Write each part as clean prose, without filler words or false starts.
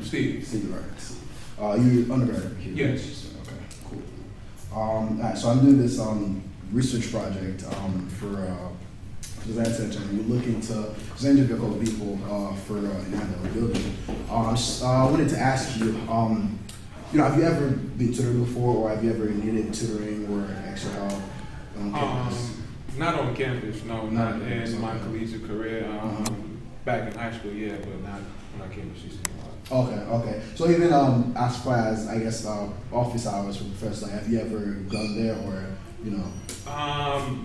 Steve. Steve, right. You undergraduate here? Yes. Okay, cool. All right, so I'm doing this research project for the Design Center. We're looking to interview a couple of people for an annual building. I wanted to ask you, have you ever been tutored before, or have you ever needed tutoring or extra help on campus? Not on campus, no, not in my okay. collegiate career. Back in high school, yeah, but not when I came to CC. Okay. So even as far as, I guess, office hours for professors, like, have you ever gone there, or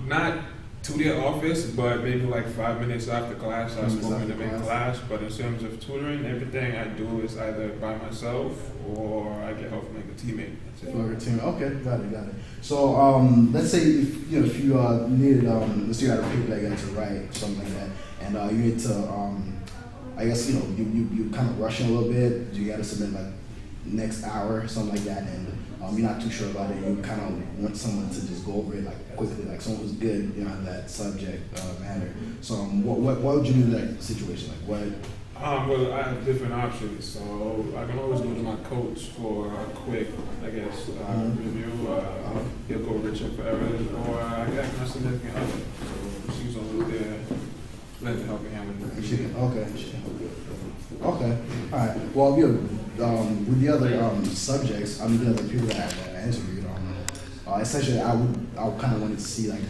Not to their office, but maybe like 5 minutes after class, I spoke in the main class. But in terms of tutoring, everything I do is either by myself or I get help from like a teammate. That's it. Okay, got it. So let's say if you needed, let's say you had a paper that you had to write, something like that, and you need to, I guess, you kind of rushing a little bit. You got to submit like next hour, something like that, and you're not too sure about it. You kind of want someone to just go over it like quickly, like someone who's good, in that subject matter. So what would you do in that situation? Like what? Well, I have different options, so I can always go to my coach for a quick, I guess, review. He'll go Richard for errors, or I can ask my significant other. So she's always there, letting help me handle it. Okay. All right. Well, with the other subjects, the other people that I interviewed, essentially, I would kind of wanted to see like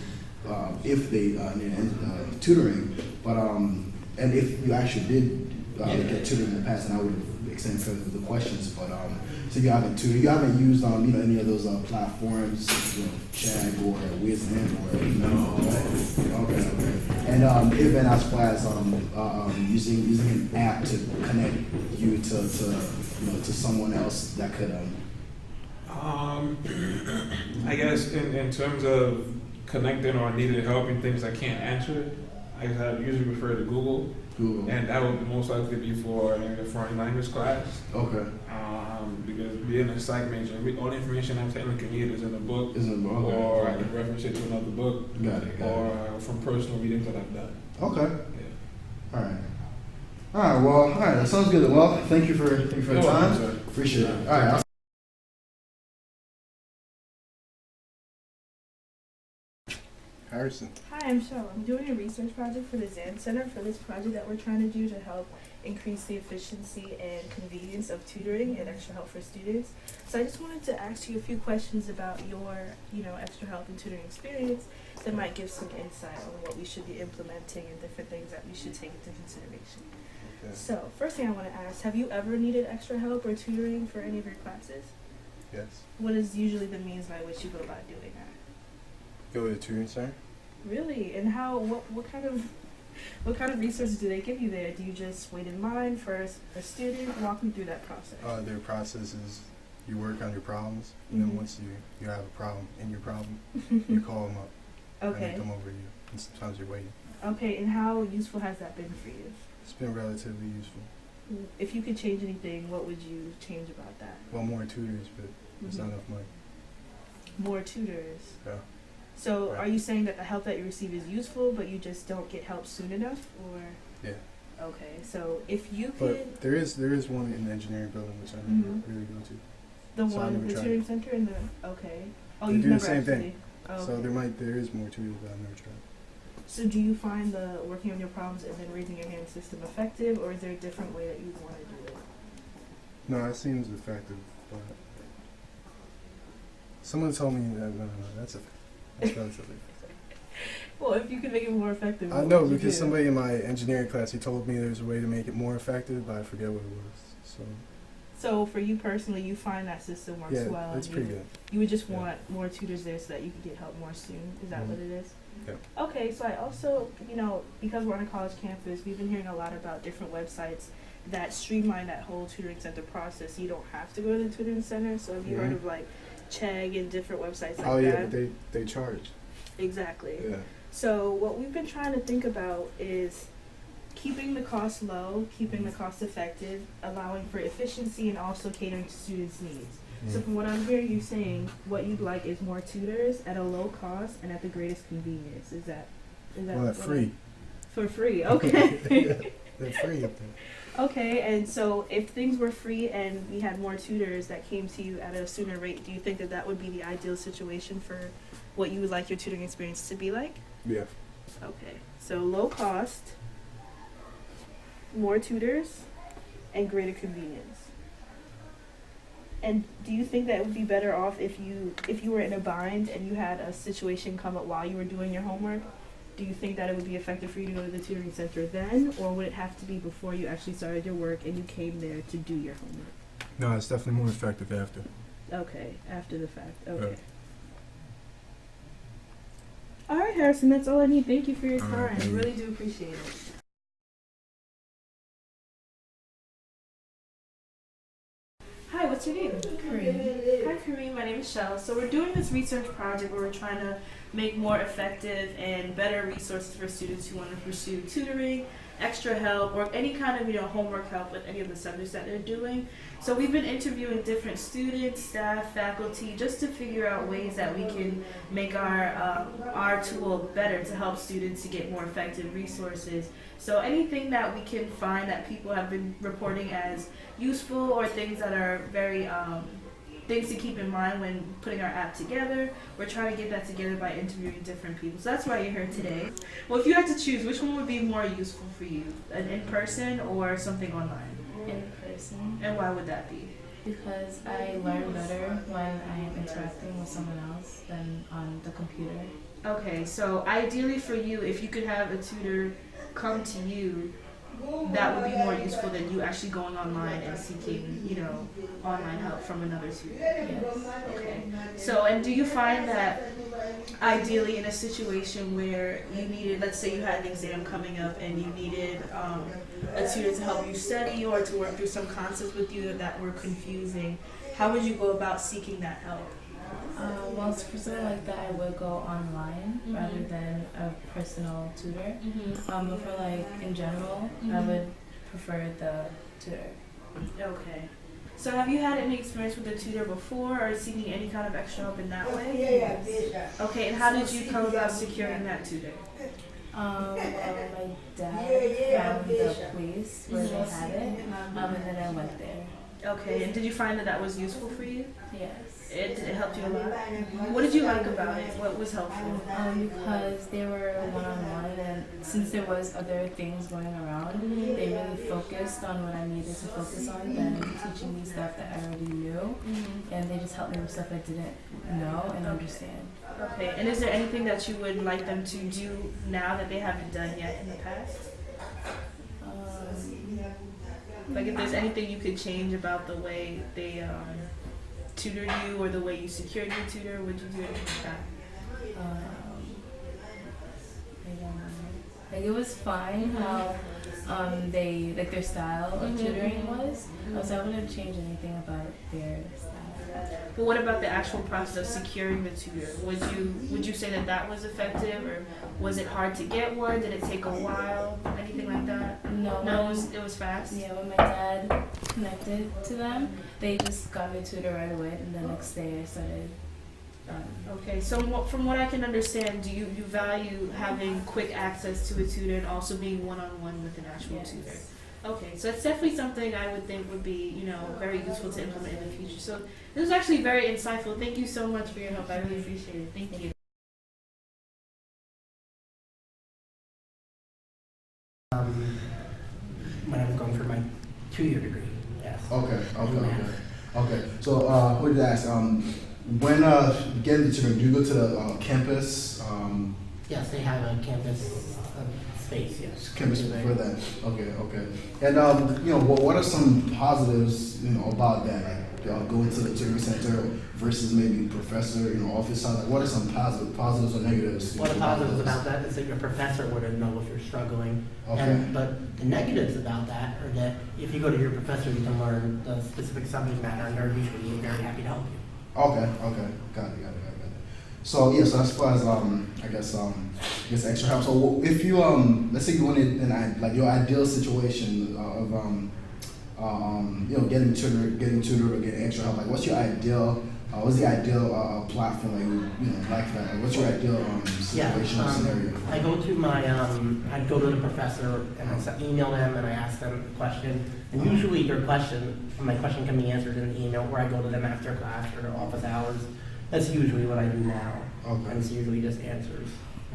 if they need tutoring, but and if you actually did get tutoring in the past, and I would extend further with the questions. But so you haven't tutored, you haven't used any of those platforms, Chat or Wisdom or No. Okay. And even as far as using an app to connect you to someone else that could I guess in terms of connecting or needed help in things I can't answer, I guess I usually refer to Google. And that would most likely be for maybe a foreign language class. Okay. Because being a psych major, all the information I technically need is in a book, Okay. or I can reference it to another book, Got it. or from personal readings that I've done. Okay. Yeah. All right. Well, that sounds good. Well, thank you for the time. Welcome, Appreciate it. All right. Harrison. Hi, I'm Cheryl. I'm doing a research project for the Zan Center for this project that we're trying to do to help increase the efficiency and convenience of tutoring and extra help for students. So I just wanted to ask you a few questions about your, extra help and tutoring experience that might give some insight on what we should be implementing and different things that we should take into consideration. Okay. So first thing I want to ask, have you ever needed extra help or tutoring for any of your classes? Yes. What is usually the means by which you go about doing that? Go to the tutoring center. Really? And what kind of resources do they give you there? Do you just wait in line for a student? Walk me through that process. Their process is you work on your problems, and then once you have a problem in your problem, you call them up. Okay. And they come over to you, and sometimes you're waiting. Okay, and how useful has that been for you? It's been relatively useful. If you could change anything, what would you change about that? Well, more tutors, but it's not enough money. More tutors. Yeah. So Right. are you saying that the help that you receive is useful, but you just don't get help soon enough, or? Yeah. Okay, so if you But could, there is one in the engineering building which I never really go to. the so I one, never the tried tutoring center and okay. Oh, They you've do the never same actually. thing. Oh, So okay. there is more tutors that I've never tried. So do you find the working on your problems and then raising your hand system effective, or is there a different way that you want to do it? No, it seems effective, but someone told me that no, that's relatively effective. Well, if you can make it more effective, I what know would you because do? somebody in my engineering class, he told me there's a way to make it more effective, but I forget what it was. So for you personally, you find that system works Yeah, well. it's and pretty good. You would just Yeah. want more tutors there so that you could get help more soon. Is that Mhm. what it is? Yeah. Okay, so I also, because we're on a college campus, we've been hearing a lot about different websites that streamline that whole tutoring center process. You don't have to go to the tutoring center. So have you heard Mhm. of like Chegg and different websites like Oh yeah, that? but they charge. Exactly. Yeah. So what we've been trying to think about is keeping the cost low, keeping the cost effective, allowing for efficiency, and also catering to students' needs. So from what I'm hearing you saying, what you'd like is more tutors at a low cost and at the greatest convenience. Is that Well, what free. For free, okay. They're free up there. Okay, and so if things were free and we had more tutors that came to you at a sooner rate, do you think that that would be the ideal situation for what you would like your tutoring experience to be like? Yeah. Okay, so low cost, more tutors, and greater convenience. And do you think that it would be better off if you were in a bind and you had a situation come up while you were doing your homework? Do you think that it would be effective for you to go to the tutoring center then, or would it have to be before you actually started your work and you came there to do your homework? No, it's definitely more effective after. Okay, after the fact. Yeah. Okay. All right, Harrison, that's all I need. Thank you for your All time. right, I thank you. really do appreciate it. Hi, what's your name? Kareem. Hi, Kareem. My name is Shell. So we're doing this research project where we're trying to make more effective and better resources for students who want to pursue tutoring, extra help, or any kind of homework help with any of the subjects that they're doing. So we've been interviewing different students, staff, faculty, just to figure out ways that we can make our tool better to help students to get more effective resources. So anything that we can find that people have been reporting as useful or things that are very things to keep in mind when putting our app together, we're trying to get that together by interviewing different people. So that's why you're here today. Well, if you had to choose, which one would be more useful for you, an in-person or something online? In person, And why would that be? because I learn better when I am interacting with someone else than on the computer. Okay, so ideally for you, if you could have a tutor come to you, that would be more useful than you actually going online and seeking, online help from another tutor. Yes. Okay. So, and do you find that ideally in a situation where you needed, let's say you had an exam coming up and you needed a tutor to help you study or to work through some concepts with you that were confusing, how would you go about seeking that help? Well, for something like that, I would go online Mhm. rather than a personal tutor. Mm-hmm. But for in general, I Mhm. would prefer the tutor. Okay. So have you had any experience with a tutor before or seeking any kind of extra help in that way? Okay, and how did you come about securing that tutor? Well, my dad found the place where they had it, and then I went there. Okay, and did you find that that was useful for you? Yes. It helped you a lot? What did you like about it? What was helpful? Because they were one-on-one, and since there was other things going around, they really focused on what I needed to focus on than teaching me stuff that I already knew, and they just helped me with stuff I didn't know and understand. Okay, and is there anything that you would like them to do now that they haven't done yet in the past? Like if there's anything you could change about the way they tutored you or the way you secured your tutor, would you do anything like that? I don't know. It was fine how they their style of tutoring was. So I wouldn't change anything about their style. But what about the actual process of securing the tutor? Would you say that that was effective, or was it hard to get one? Did it take a while? Anything like that? No, No, it was fast. yeah, when my dad connected to them, they just got me a tutor right away, and the next day I started. Okay, so from what I can understand, do you value having quick access to a tutor and also being one-on-one with an actual Yes. tutor? Okay, so that's definitely something I would think would be, very useful to implement in the future. So this was actually very insightful. Thank you so much for your help. I really appreciate it. Thank you. When I was going for my 2-year degree. Yes. Okay. So, what did I ask? When getting the tutor, do you go to the campus? Yes, they have a campus space. Yes. Campus for that. Okay. And what are some positives about that? Like going to the tutoring center versus maybe professor, office time. Like, what are some positives or negatives? Well, the positives about that is that your professor would know if you're struggling. Okay. But the negatives about that are that if you go to your professor, you can learn the specific subject matter, and they're usually very happy to help you. Okay. Got it. So yeah, so as far as I guess extra help. So if you let's say you wanted like your ideal situation of getting tutored or getting extra help. Like, what's your ideal what's the ideal platform that you would like that? Like, what's your ideal situation or scenario? I go to my, I go to the professor and I email them and I ask them a question. And usually my question can be answered in the email, or I go to them after class or office hours. That's usually what I do now. Okay. And it's usually just answers.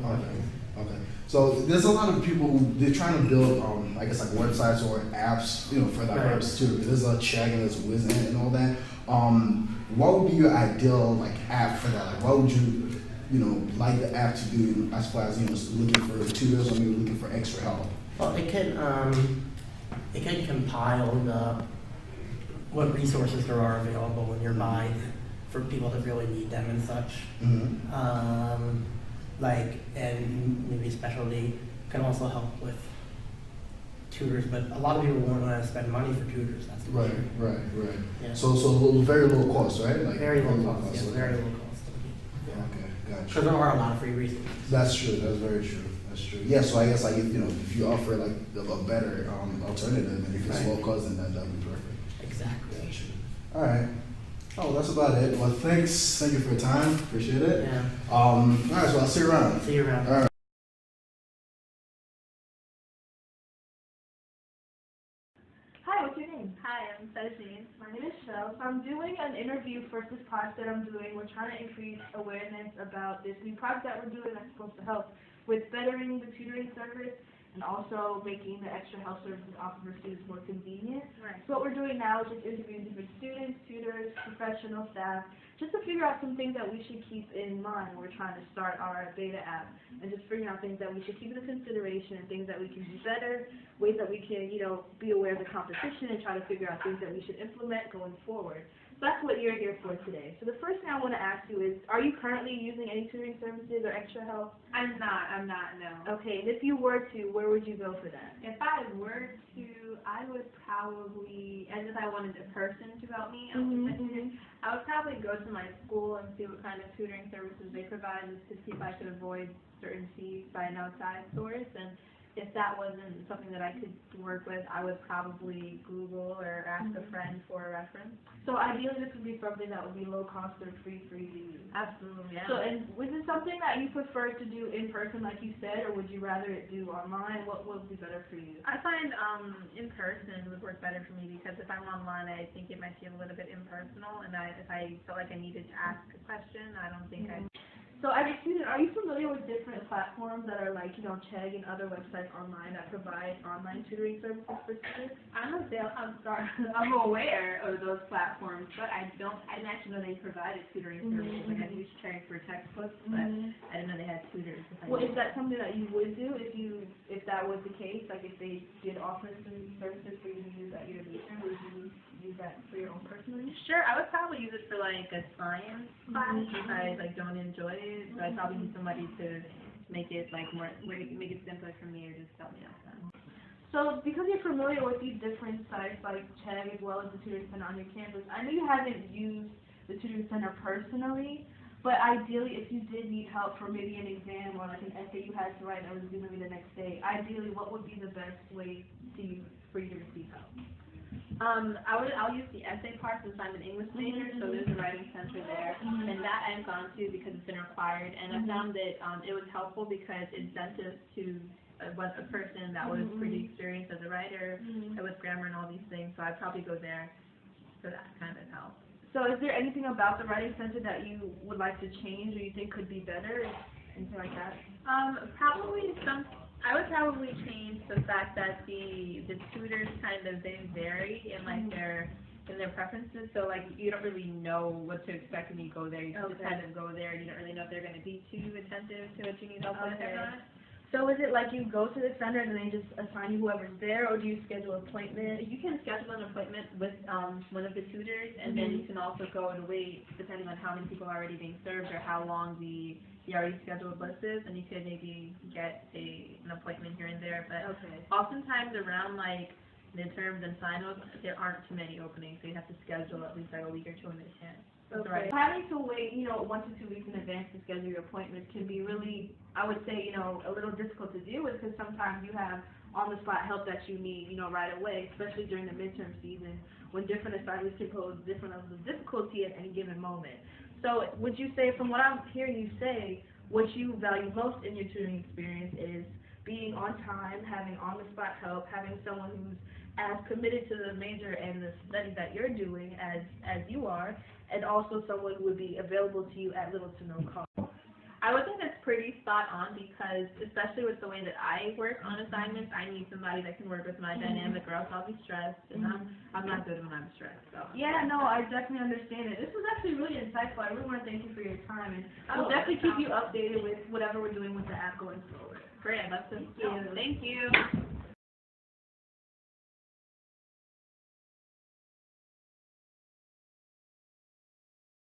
Okay. So there's a lot of people who they're trying to build, I guess, like websites or apps, for that purpose too. There's a Chegg and there's Wiz and all that. What would be your ideal app for that? Like, what would you like the app to do as far as looking for tutors or maybe looking for extra help? Well, it can compile what resources there are available nearby for people that really need them and such. Mm-hmm. And maybe especially can also help with tutors, but a lot of people won't want to spend money for tutors. That's the issue. Right. Yeah. So very low cost, right? Like very low cost. Yes, very low cost. Okay, gotcha. Because there are a lot of free resources. That's true. That's very true. That's true. Yeah. So I guess if you offer a better alternative, and if it's low cost, then that'd be perfect. Exactly. Gotcha. All right. Oh, that's about it. Well, thanks. Thank you for your time. Appreciate it. Yeah. All right. So I'll see you around. See you around. All right. Hi, what's your name? Hi, I'm Sajine. My name is Shell. So I'm doing an interview for this project that I'm doing. We're trying to increase awareness about this new project that we're doing that's supposed to help with bettering the tutoring service and also making the extra help services offered for students more convenient. Right. So what we're doing now is just interviewing different students, tutors, professional staff, just to figure out some things that we should keep in mind when we're trying to start our beta app, and just figuring out things that we should keep into consideration and things that we can do better, ways that we can, be aware of the competition and try to figure out things that we should implement going forward. So that's what you're here for today. So the first thing I want to ask you is, are you currently using any tutoring services or extra help? I'm not, no. Okay, and if you were to, where would you go for that? If I were to, I would probably, as if I wanted a person to help me, I would probably go to my school and see what kind of tutoring services they provide, just to see if I could avoid certain fees by an outside source. And if that wasn't something that I could work with, I would probably Google or ask a friend for a reference. So ideally this would be something that would be low cost or free for you to use. Absolutely, yeah. So, and was it something that you prefer to do in person like you said, or would you rather it do online? What would be better for you? I find in person would work better for me, because if I'm online, I think it might feel a little bit impersonal, and if I felt like I needed to ask a question, I don't think I. So as a student, are you familiar with different platforms that are like, Chegg and other websites online that provide online tutoring services for students? I'm aware of those platforms, but I didn't actually know they provided tutoring services. Like I used Chegg for textbooks, but I didn't know they had tutors. Well, is that something that you would do if that was the case? Like if they did offer some services for you to use at your leisure, would you use that for your own personally? Sure, I would probably use it for like a science class if I don't enjoy it. So I probably need somebody to make it make it simpler for me, or just help me out. So because you're familiar with these different sites like Chegg as well as the tutoring center on your campus, I know you haven't used the tutoring center personally, but ideally if you did need help for maybe an exam or like an essay you had to write that was due maybe the next day, ideally what would be the best way for you to receive help? I'll use the essay part since I'm an English major, so there's a writing center there, and that I've gone to because it's been required, and I found that it was helpful because it sent it to a person that was pretty experienced as a writer, with grammar and all these things, so I'd probably go there for that kind of help. So is there anything about the writing center that you would like to change or you think could be better, anything like that? I would probably change the fact that the tutors they vary in their preferences. So you don't really know what to expect when you go there. You just kind of go there and you don't really know if they're going to be too attentive to what you need help with or not. So is it like you go to the center and then they just assign you whoever's there, or do you schedule an appointment? You can schedule an appointment with one of the tutors, and then you can also go and wait depending on how many people are already being served or how long the already scheduled list is, and you could maybe get an appointment here and there. But oftentimes around midterms and finals, there aren't too many openings, so you have to schedule at least a week or two in advance. Okay. Having to wait, 1 to 2 weeks in advance to schedule your appointment can be really, I would say, a little difficult to deal with, because sometimes you have on-the-spot help that you need, you know, right away, especially during the midterm season when different assignments can pose different levels of difficulty at any given moment. So would you say, from what I'm hearing you say, what you value most in your tutoring experience is being on time, having on-the-spot help, having someone who's as committed to the major and the study that you're doing as you are, and also someone who would be available to you at little to no cost? I would think that's pretty spot on because, especially with the way that I work on assignments, I need somebody that can work with my dynamic or else I'll be stressed, and I'm not good when I'm stressed. So. Yeah, no, I definitely understand it. This was actually really insightful. I really want to thank you for your time, and I'll definitely keep you updated with whatever we're doing with the app going forward. Great, I'd love to. Thank you. Thank you.